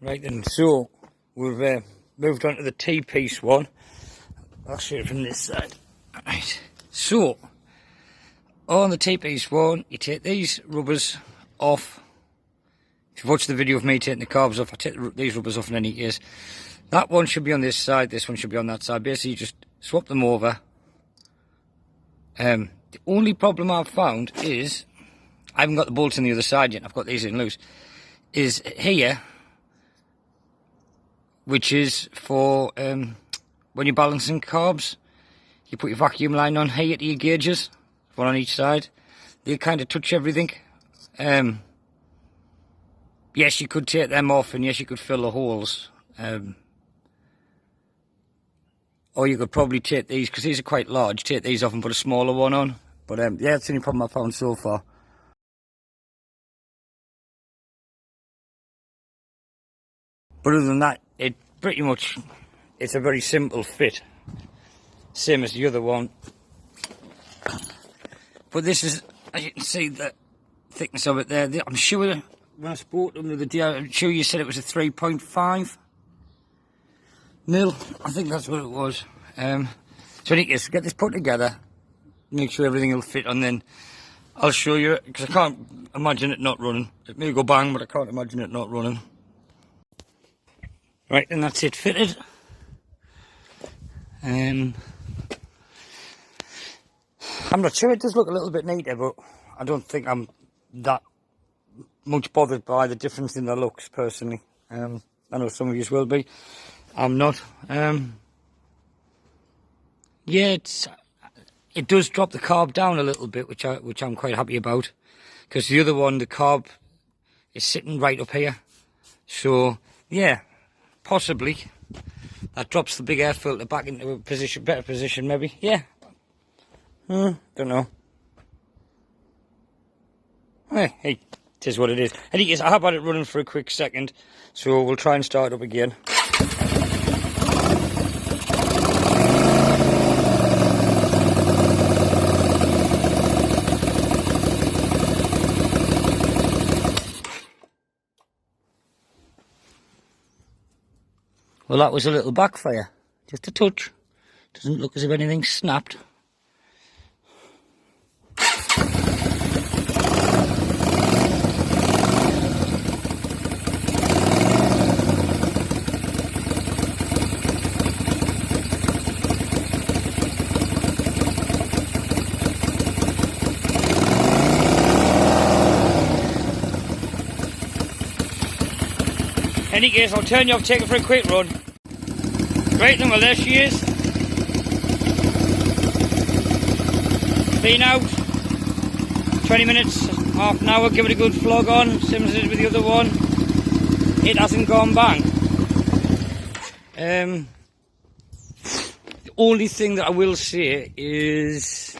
Right then, so we've moved on to the T-piece one. I'll show it from this side. Right, so on the T-piece one, you take these rubbers off. If you've watched the video of me taking the carbs off, I take these rubbers off in any case. That one should be on this side, this one should be on that side. Basically, you just swap them over. The only problem I've found is, I haven't got the bolts on the other side yet, I've got these in loose, is here, which is for when you're balancing carbs, you put your vacuum line on here to your gauges, one on each side. They kind of touch everything. Yes, you could take them off, and yes, you could fill the holes. Or you could probably take these, because these are quite large, take these off and put a smaller one on. But yeah, that's the only problem I've found so far. But other than that, it pretty much, it's a very simple fit. Same as the other one. But this is, as you can see, the thickness of it there. I'm sure when I spoke to them the other day, I'm sure you said it was a 3.5 mil. I think that's what it was. So I need to get this put together, make sure everything will fit, and then I'll show you it, because I can't imagine it not running. It may go bang, but I can't imagine it not running. Right, and that's it fitted. I'm not sure, it does look a little bit neater, but I don't think I'm that much bothered by the difference in the looks, personally. I know some of you will be. I'm not. Yeah, it does drop the carb down a little bit, which I'm quite happy about, because the other one, the carb is sitting right up here. So yeah, possibly that drops the big air filter back into a position, better position, maybe. Yeah. Don't know. Hey, it is what it is. Anyways, I have had it running for a quick second, so we'll try and start up again. Well, that was a little backfire, just a touch. Doesn't look as if anything snapped. In any case, I'll turn you off, take it for a quick run. Right then, well, there she is. Been out 20 minutes, half an hour, give it a good flog on, same as I did with the other one. It hasn't gone bang. The only thing that I will say is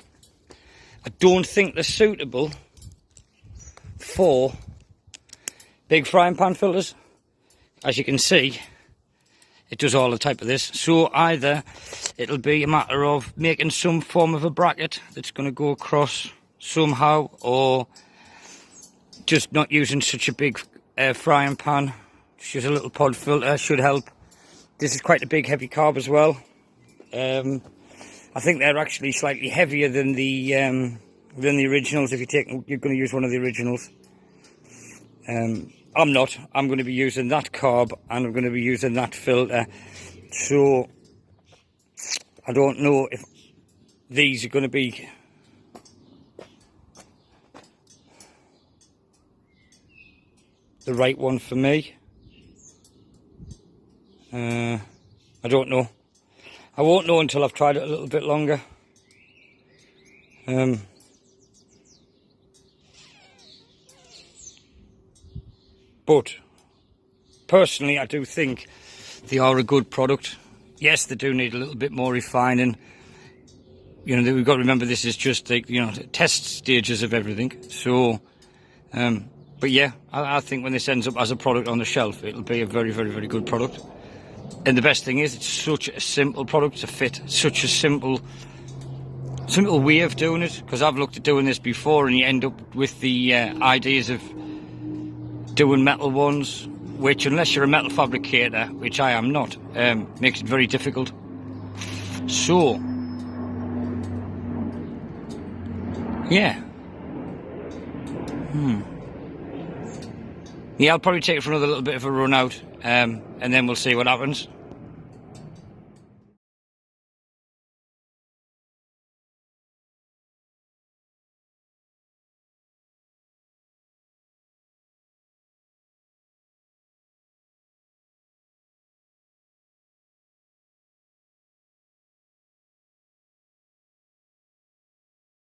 I don't think they're suitable for big frying pan filters. As you can see, it does all the type of this. So either it'll be a matter of making some form of a bracket that's going to go across somehow, or just not using such a big frying pan. Just use a little pod filter, should help. This is quite a big heavy carb as well. I think they're actually slightly heavier than the originals. If you're going to use one of the originals. I'm not. I'm going to be using that carb, and I'm going to be using that filter. So I don't know if these are going to be the right one for me. I don't know. I won't know until I've tried it a little bit longer. But personally, I do think they are a good product. Yes, they do need a little bit more refining. You know, we've got to remember this is just the test stages of everything. So, but yeah, I think when this ends up as a product on the shelf, it'll be a very, very, very good product. And the best thing is, it's such a simple product to fit. Such a simple way of doing it. Because I've looked at doing this before, and you end up with the ideas of doing metal ones, which, unless you're a metal fabricator, which I am not, makes it very difficult. So, yeah. Yeah, I'll probably take it for another little bit of a run out, and then we'll see what happens.